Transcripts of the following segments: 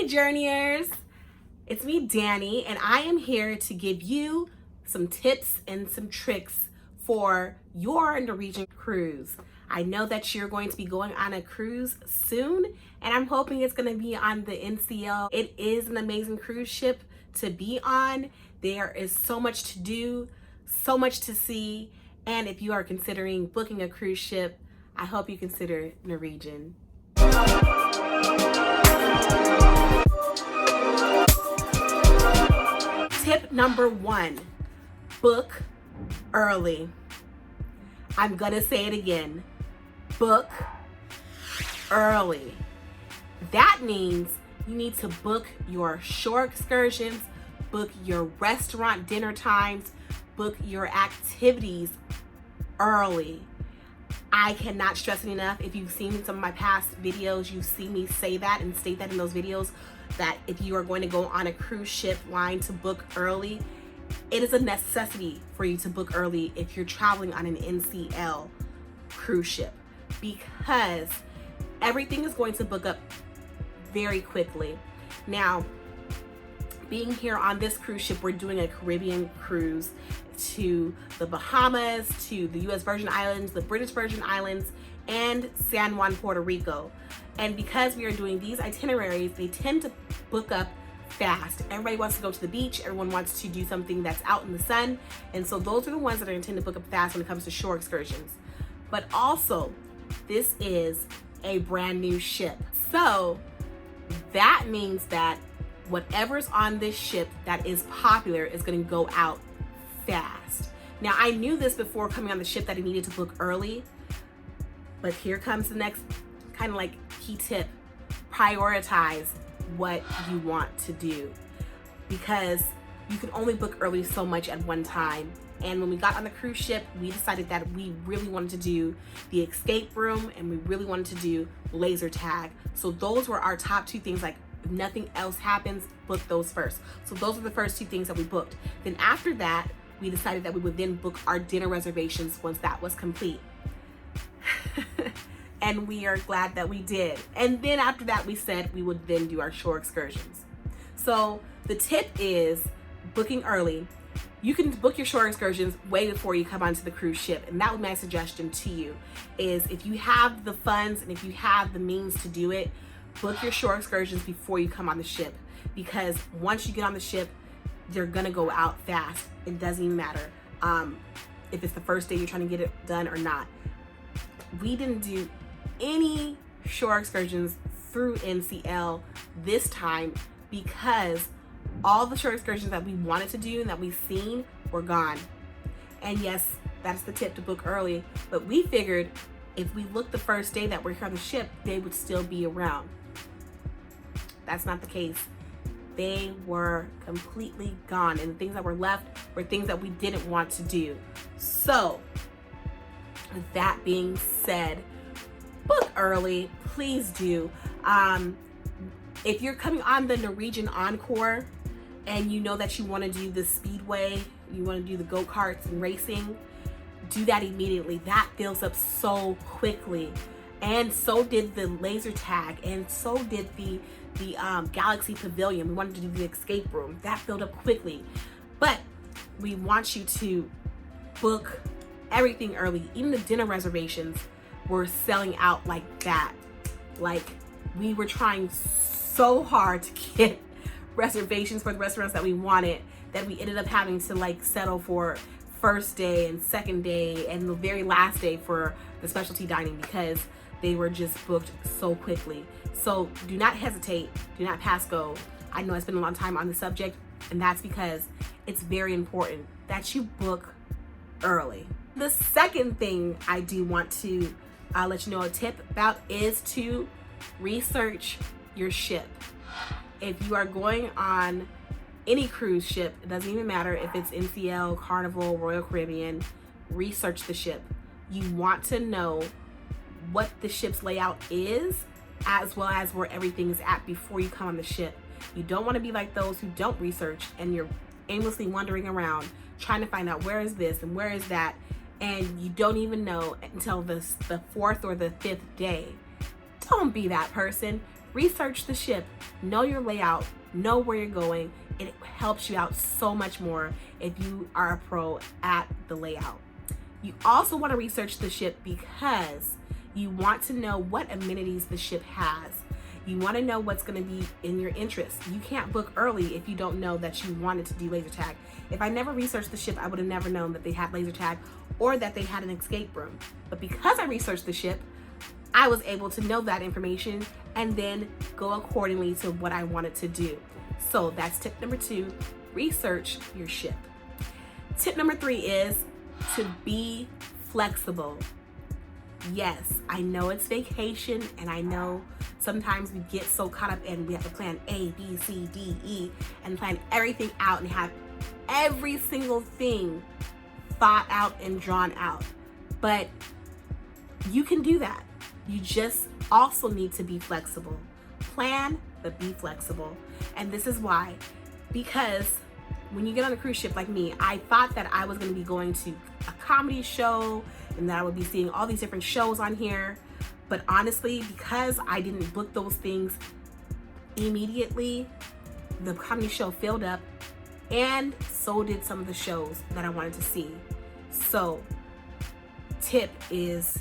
Hey journeyers, it's me Danny, and I am here to give you some tips and some tricks for your Norwegian cruise. I know that you're going to be going on a cruise soon, and I'm hoping it's going to be on the NCL. It is an amazing cruise ship to be on. There is so much to do, so much to see, and if you are considering booking a cruise ship, I hope you consider Norwegian. Tip number 1, book early. I'm gonna say it again, book early. That means you need to book your shore excursions, book your restaurant dinner times, book your activities early. I cannot stress it enough. If you've seen some of my past videos, you see me say that and state that in those videos, that if you are going to go on a cruise ship line to book early, it is a necessity for you to book early if you're traveling on an NCL cruise ship, because everything is going to book up very quickly. Now, being here on this cruise ship, we're doing a Caribbean cruise to the Bahamas, to the US Virgin Islands, the British Virgin Islands, and San Juan, Puerto Rico. And because we are doing these itineraries, they tend to book up fast. Everybody wants to go to the beach, everyone wants to do something that's out in the sun, and so those are the ones that are intended to book up fast when it comes to shore excursions. But also, this is a brand new ship. So that means that whatever's on this ship that is popular is going to go out fast. Now, I knew this before coming on the ship that I needed to book early, but here comes the next kind of like key tip. Prioritize what you want to do, because you can only book early so much at one time. And when we got on the cruise ship, we decided that we really wanted to do the escape room and we really wanted to do laser tag. So those were our top 2 things. Like, if nothing else happens, book those first. So those are the first 2 things that we booked. Then after that, we decided that we would then book our dinner reservations once that was complete. And we are glad that we did. And then after that, we said we would then do our shore excursions. So the tip is booking early. You can book your shore excursions way before you come onto the cruise ship. And that was my suggestion to you, is if you have the funds and if you have the means to do it, book your shore excursions before you come on the ship. Because once you get on the ship, they're gonna go out fast. It doesn't even matter if it's the first day you're trying to get it done or not. We didn't do any shore excursions through NCL this time because all the shore excursions that we wanted to do and that we've seen were gone. And yes, that's the tip, to book early, but we figured if we looked the first day that we're here on the ship, they would still be around. That's not the case. They were completely gone, and the things that were left were things that we didn't want to do. So, with that being said, book early, please do. If you're coming on the Norwegian Encore and you know that you want to do the speedway, you want to do the go-karts and racing, do that immediately. That fills up so quickly. And so did the laser tag, and so did the Galaxy Pavilion. We wanted to do the escape room. That filled up quickly. But we want you to book everything early. Even the dinner reservations were selling out like that. Like, we were trying so hard to get reservations for the restaurants that we wanted that we ended up having to like settle for first day and second day and the very last day for the specialty dining because they were just booked so quickly. So do not hesitate, do not pass go. I know I spent a long time on the subject, and that's because it's very important that you book early. The second thing I do want to let you know a tip about is to research your ship. If you are going on any cruise ship, it doesn't even matter if it's NCL, Carnival, Royal Caribbean, research the ship. You want to know what the ship's layout is, as well as where everything is at before you come on the ship. You don't want to be like those who don't research and you're aimlessly wandering around trying to find out where is this and where is that, and you don't even know until the 4th or the 5th day. Don't be that person. research the ship, know your layout, know where you're going. It helps you out so much more if you are a pro at the layout. You also want to research the ship because you want to know what amenities the ship has. You want to know what's going to be in your interest. You can't book early if you don't know that you wanted to do laser tag. If I never researched the ship, I would have never known that they had laser tag or that they had an escape room. But because I researched the ship, I was able to know that information and then go accordingly to what I wanted to do. So that's tip number 2, research your ship. Tip number 3 is to be flexible. Yes, I know it's vacation, and I know sometimes we get so caught up and we have to plan A, B, C, D, E, and plan everything out and have every single thing thought out and drawn out. But you can do that. You just also need to be flexible. Plan, but be flexible. And this is why. Because when you get on a cruise ship like me, I thought that I was going to be going to a comedy show and that I would be seeing all these different shows on here. But honestly, because I didn't book those things immediately, the comedy show filled up, and so did some of the shows that I wanted to see. So, tip is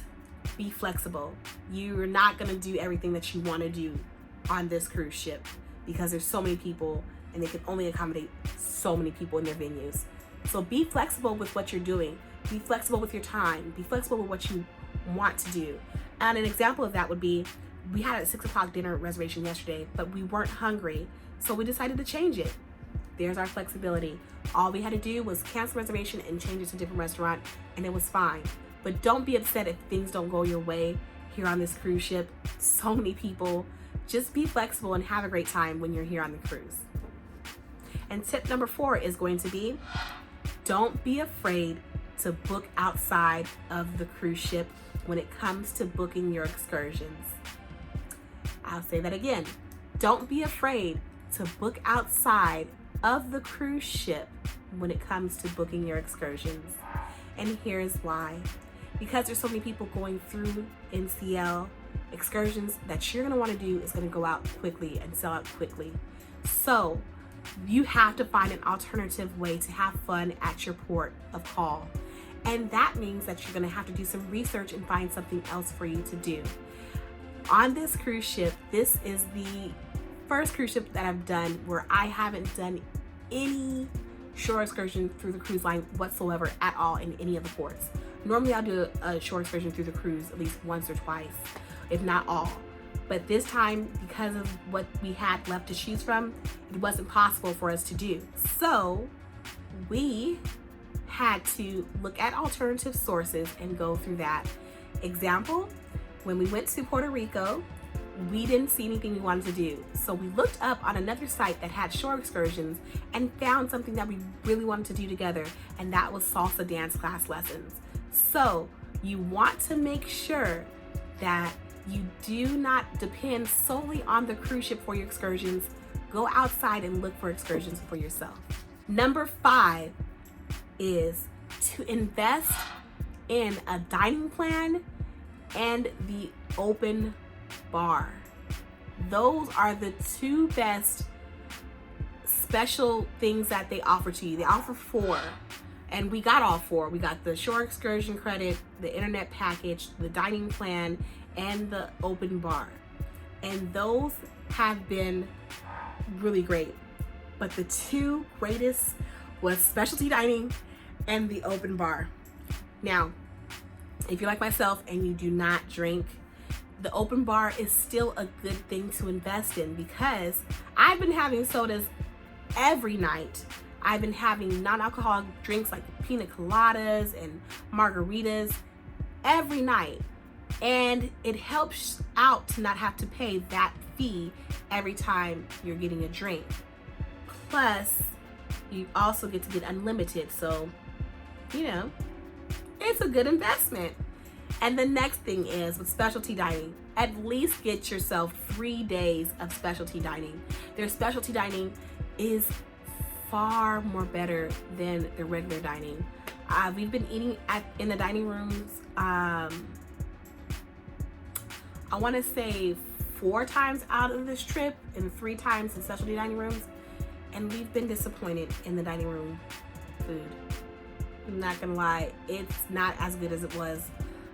be flexible. You're not going to do everything that you want to do on this cruise ship because there's so many people and they can only accommodate so many people in their venues. So be flexible with what you're doing. Be flexible with your time. Be flexible with what you want to do. And an example of that would be, we had a 6 o'clock dinner reservation yesterday, but we weren't hungry, so we decided to change it. There's our flexibility. All we had to do was cancel reservation and change it to a different restaurant, and it was fine. But don't be upset if things don't go your way here on this cruise ship. So many people. Just be flexible and have a great time when you're here on the cruise. And tip number 4 is going to be, don't be afraid to book outside of the cruise ship when it comes to booking your excursions. I'll say that again. Don't be afraid to book outside of the cruise ship when it comes to booking your excursions. And here's why. Because there's so many people going through NCL, excursions that you're going to want to do is going to go out quickly and sell out quickly. So you have to find an alternative way to have fun at your port of call. And that means that you're going to have to do some research and find something else for you to do. On this cruise ship, this is the first cruise ship that I've done where I haven't done any shore excursion through the cruise line whatsoever at all in any of the ports. Normally I'll do a shore excursion through the cruise at least once or twice, if not all. But this time, because of what we had left to choose from, it wasn't possible for us to do. So we had to look at alternative sources and go through that. Example, when we went to Puerto Rico, we didn't see anything we wanted to do. So we looked up on another site that had shore excursions and found something that we really wanted to do together, and that was salsa dance class lessons. So you want to make sure that you do not depend solely on the cruise ship for your excursions. Go outside and look for excursions for yourself. Number 5 is to invest in a dining plan and the open bar. Those are the 2 best special things that they offer to you. They offer 4, and we got all 4. We got the shore excursion credit, the internet package, the dining plan, and the open bar. And those have been really great. But the 2 greatest was specialty dining and the open bar. Now, if you're like myself and you do not drink, the open bar is still a good thing to invest in, because I've been having sodas every night. I've been having non-alcoholic drinks like pina coladas and margaritas every night. And it helps out to not have to pay that fee every time you're getting a drink. Plus, you also get to get unlimited. So, you know, it's a good investment. And the next thing is with specialty dining, at least get yourself 3 days of specialty dining. Their specialty dining is far more better than the regular dining. We've been eating in the dining rooms, I want to say 4 times out of this trip and 3 times in specialty dining rooms, and we've been disappointed in the dining room food. I'm not gonna lie, it's not as good as it was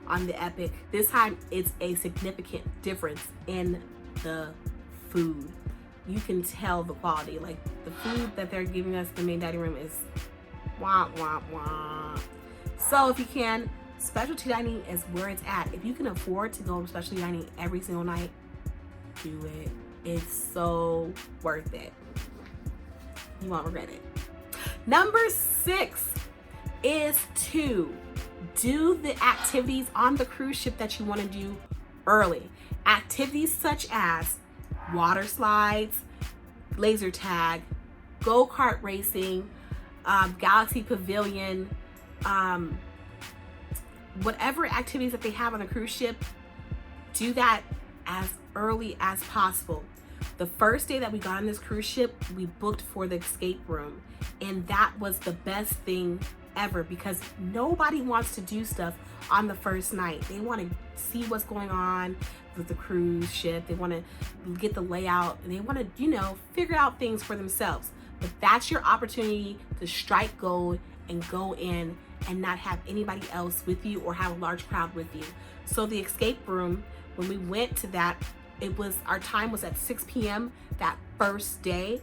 on the Epic. This time it's a significant difference in the food. You can tell the quality. Like, the food that they're giving us in the main dining room is wah wah wah. So if you can, specialty dining is where it's at. If you can afford to go to specialty dining every single night, do it. It's so worth it. You won't regret it. Number 6 is to do the activities on the cruise ship that you want to do early. Activities such as water slides, laser tag, go-kart racing, Galaxy Pavilion, whatever activities that they have on the cruise ship, do that as early as possible. The first day that we got on this cruise ship, we booked for the escape room, and that was the best thing ever, because nobody wants to do stuff on the first night. They want to see what's going on with the cruise ship. They want to get the layout, and they want to, figure out things for themselves. But that's your opportunity to strike gold and go in and not have anybody else with you or have a large crowd with you. So the escape room, when we went to that, our time was at 6 p.m. that first day.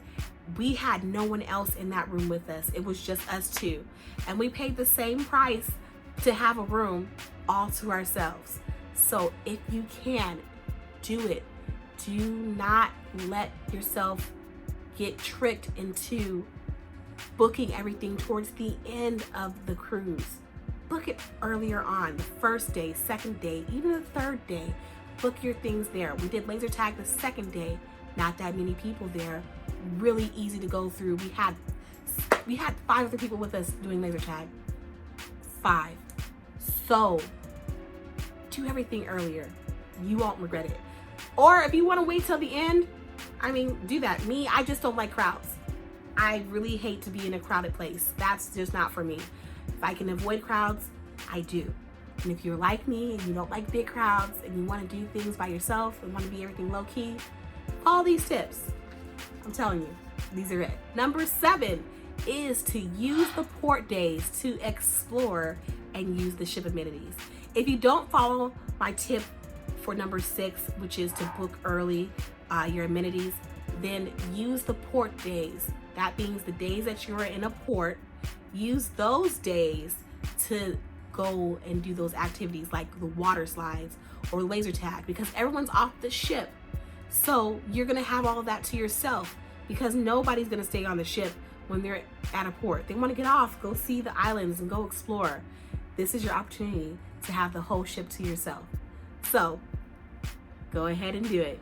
We had no one else in that room with us. It was just us two. And we paid the same price to have a room all to ourselves. So if you can, do it. Do not let yourself get tricked into booking everything towards the end of the cruise. Book it earlier on, the first day, second day, even the third day. Book your things there. We did laser tag the second day. Not that many people there. Really easy to go through. We had 5 other people with us doing laser tag. 5. So do everything earlier. You won't regret it. Or if you want to wait till the end, do that. Me, I just don't like crowds. I really hate to be in a crowded place. That's just not for me. If I can avoid crowds, I do. And if you're like me and you don't like big crowds and you want to do things by yourself and want to be everything low key, follow these tips. I'm telling you, these are it. Number 7 is to use the port days to explore and use the ship amenities. If you don't follow my tip for number 6, which is to book early your amenities, then use the port days. That means the days that you're in a port, use those days to go and do those activities like the water slides or laser tag, because everyone's off the ship. So you're gonna have all of that to yourself, because nobody's gonna stay on the ship when they're at a port. They wanna get off, go see the islands and go explore. This is your opportunity to have the whole ship to yourself. So go ahead and do it.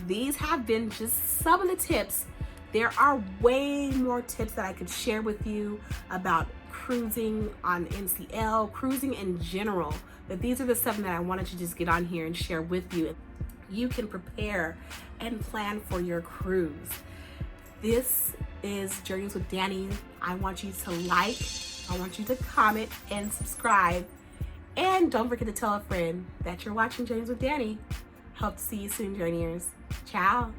These have been just some of the tips. There are way more tips that I could share with you about cruising on NCL, cruising in general, but these are the 7 that I wanted to just get on here and share with you. You can prepare and plan for your cruise. This is Journeys with Danny. I want you to like, I want you to comment and subscribe, and don't forget to tell a friend that you're watching Journeys with Danny. Hope to see you soon, Journeyers. Ciao.